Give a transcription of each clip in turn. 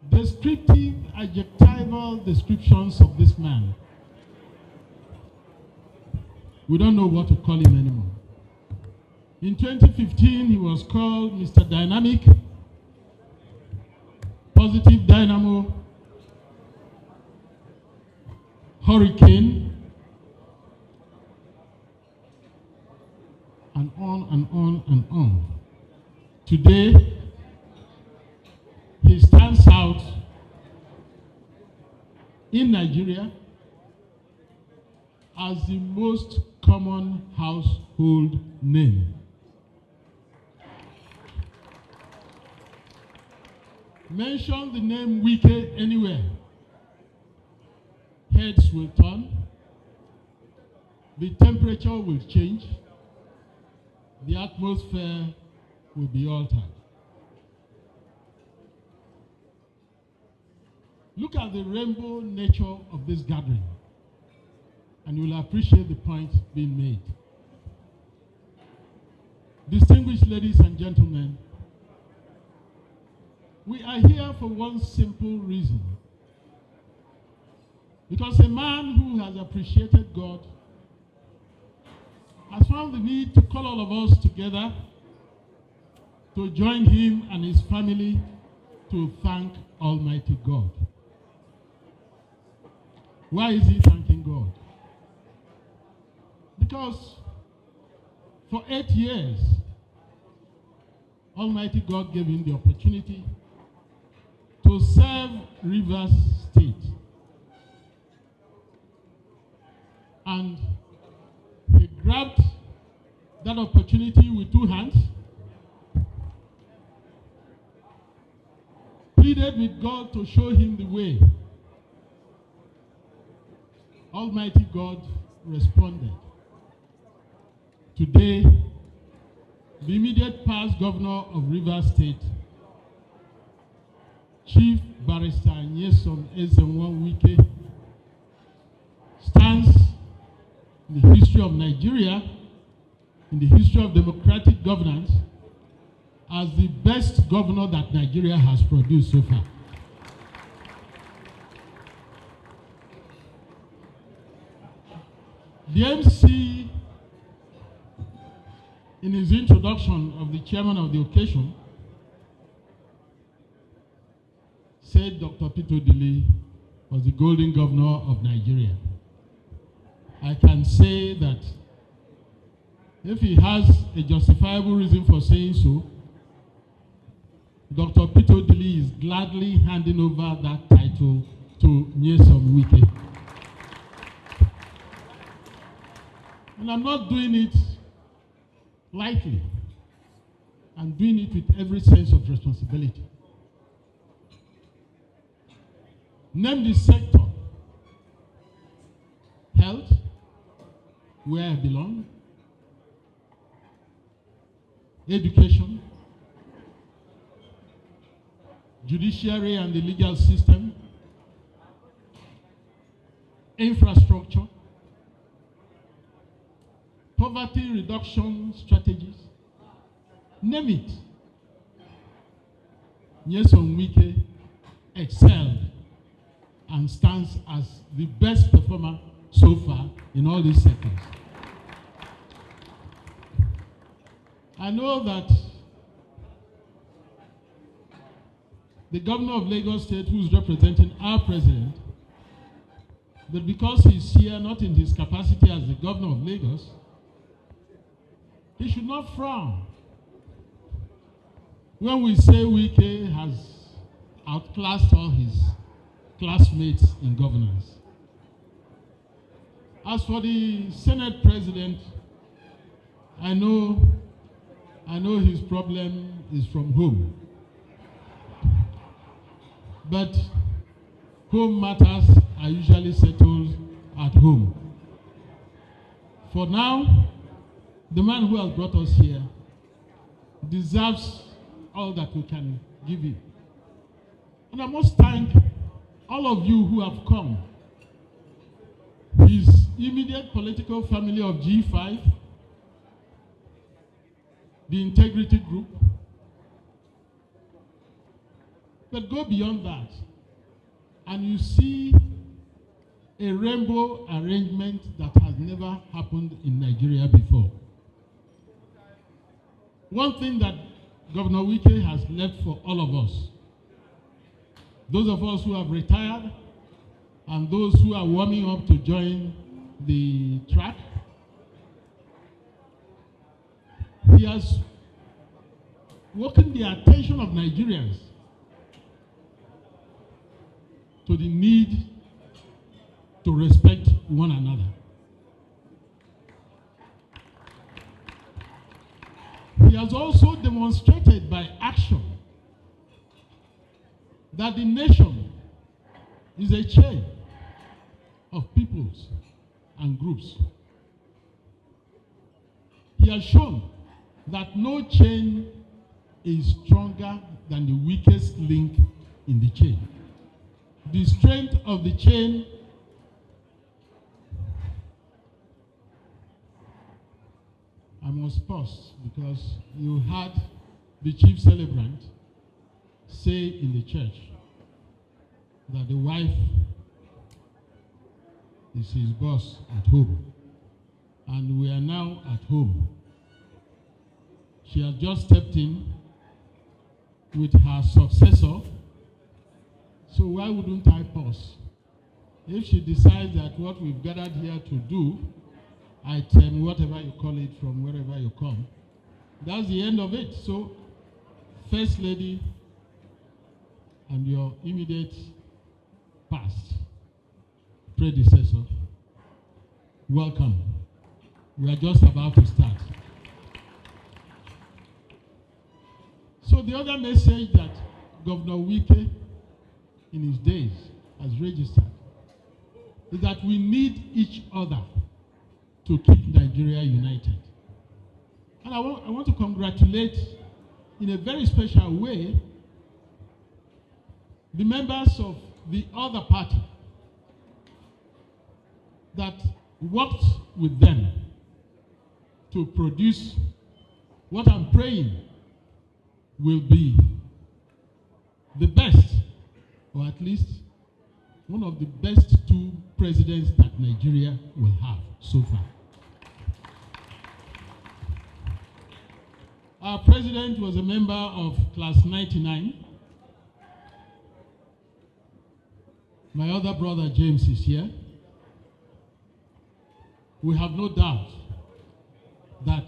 descriptive, adjectival descriptions of this man. We don't know what to call him anymore. In 2015, he was called Mr. Dynamic, Positive Dynamo, Hurricane, and on and on and on. Today, he stands out in Nigeria as the most common household name. Mention the name Wike anywhere, heads will turn, the temperature will change, the atmosphere will be altered. Look at the rainbow nature of this gathering, and you will appreciate the point being made. Distinguished ladies and gentlemen, we are here for one simple reason. Because a man who has appreciated God has found the need to call all of us together to join him and his family to thank Almighty God. Why is he thanking God? Because for 8 years, Almighty God gave him the opportunity to serve Rivers State. And he grabbed that opportunity with 2 hands, pleaded with God to show him the way. Almighty God responded. Today, the immediate past governor of Rivers State, Chief Barrister Nyesom Wike, stands in the history of Nigeria, in the history of democratic governance, as the best governor that Nigeria has produced so far. The MC, in his introduction of the chairman of the occasion, said Dr. Peter Odili was the golden governor of Nigeria. I can say that if he has a justifiable reason for saying so, Dr. Peter Odili is gladly handing over that title to Nyesom Wike. And I'm not doing it lightly. I'm doing it with every sense of responsibility. Name the sector. Health, where I belong. Education. Judiciary and the legal system. Infrastructure. Poverty reduction strategies. Name it. Nyesom Wike excelled and stands as the best performer so far in all these sectors. I know that the governor of Lagos State, who is representing our president, that because he's here not in his capacity as the governor of Lagos, he should not frown when we say Wike has outclassed all his classmates in governance. As for the Senate President, I know his problem is from home. But home matters are usually settled at home. For now, the man who has brought us here deserves all that we can give him. And I must thank all of you who have come. His immediate political family of G-5, the Integrity Group, But go beyond that, and you see a rainbow arrangement that has never happened in Nigeria before. One thing that Governor Wike has left for all of us, those of us who have retired and those who are warming up to join the track, he has woken the attention of Nigerians to the need to respect one another. He has also demonstrated by action that the nation is a chain of peoples and groups. He has shown that no chain is stronger than the weakest link in the chain. The strength of the chain I must pause because you had the chief celebrant say in the church that the wife is his boss at home, and we are now at home. She has just stepped in with her successor, so why wouldn't I pause? If she decides that what we've gathered here to do, item, whatever you call it from wherever you come, that's the end of it. So, First Lady and your immediate past predecessor, welcome. We are just about to start. So the other message that Governor Wike in his days has registered is that we need each other to keep Nigeria united. And I want to congratulate in a very special way the members of the other party that worked with them to produce what I'm praying will be the best, or at least one of the best two presidents that Nigeria will have so far. Our president was a member of Class 99. My other brother James is here. We have no doubt that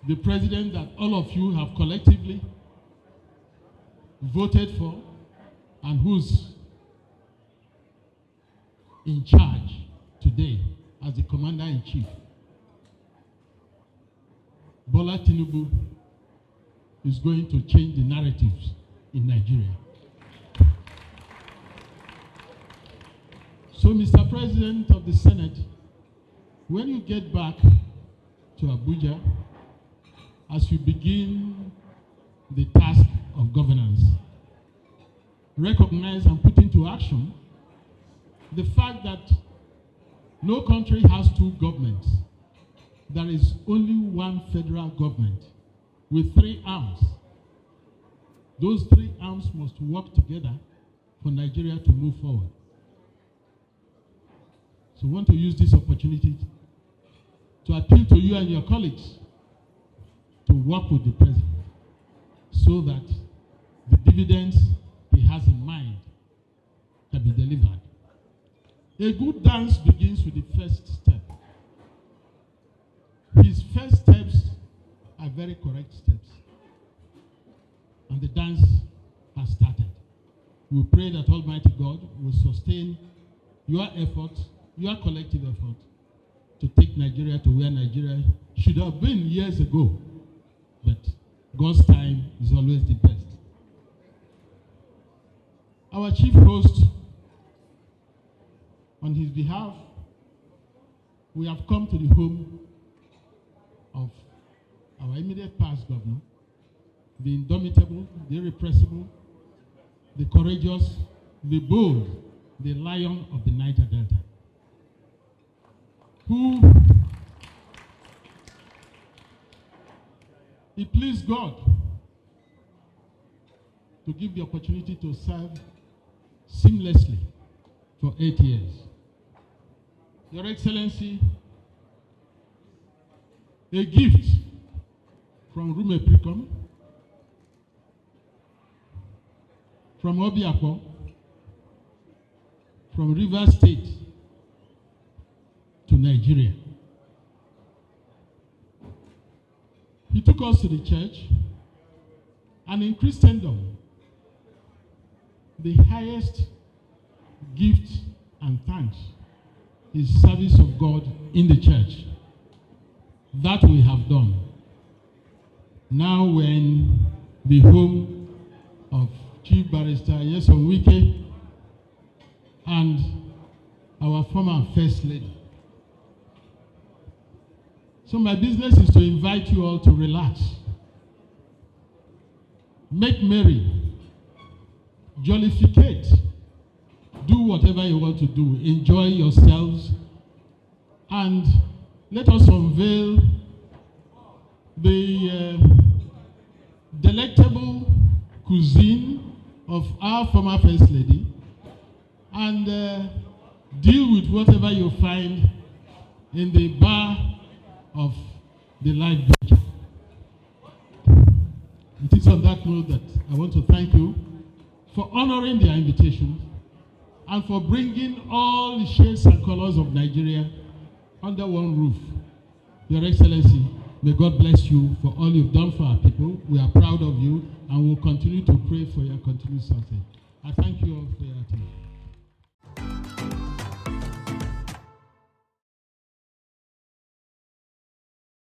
the president that all of you have collectively voted for and who's in charge today as the commander-in-chief, Bola Tinubu, is going to change the narratives in Nigeria. So, Mr. President of the Senate, when you get back to Abuja, as you begin the task of governance, recognize and put into action the fact that no country has two governments. There is only one federal government with three arms. Those three arms must work together for Nigeria to move forward. So I want to use this opportunity to appeal to you and your colleagues to work with the president so that the dividends he has in mind can be delivered. A good dance begins with the first step. His first steps are very correct steps. And the dance has started. We pray that Almighty God will sustain your effort, your collective effort, to take Nigeria to where Nigeria should have been years ago. But God's time is always the best. Our chief host, on his behalf, we have come to the home of our immediate past governor, the indomitable, the irrepressible, the courageous, the bold, the lion of the Niger Delta, who it pleased God to give the opportunity to serve seamlessly for 8 years. Your Excellency, a gift from Rume Pricom, from Obiakpo, from Rivers State to Nigeria. He took us to the church, and in Christendom, the highest gift and thanks is service of God in the church. That we have done. Now we're in the home of Chief Barrister Wike and our former First Lady. So my business is to invite you all to relax, make merry, jollificate, do whatever you want to do, enjoy yourselves, and let us unveil the delectable cuisine of our former First Lady and deal with whatever you find in the bar of the life venture. It is on that note that I want to thank you for honoring their invitation and for bringing all the shades and colors of Nigeria under one roof. Your Excellency, may God bless you for all you've done for our people. We are proud of you and will continue to pray for your continued success. I thank you all for your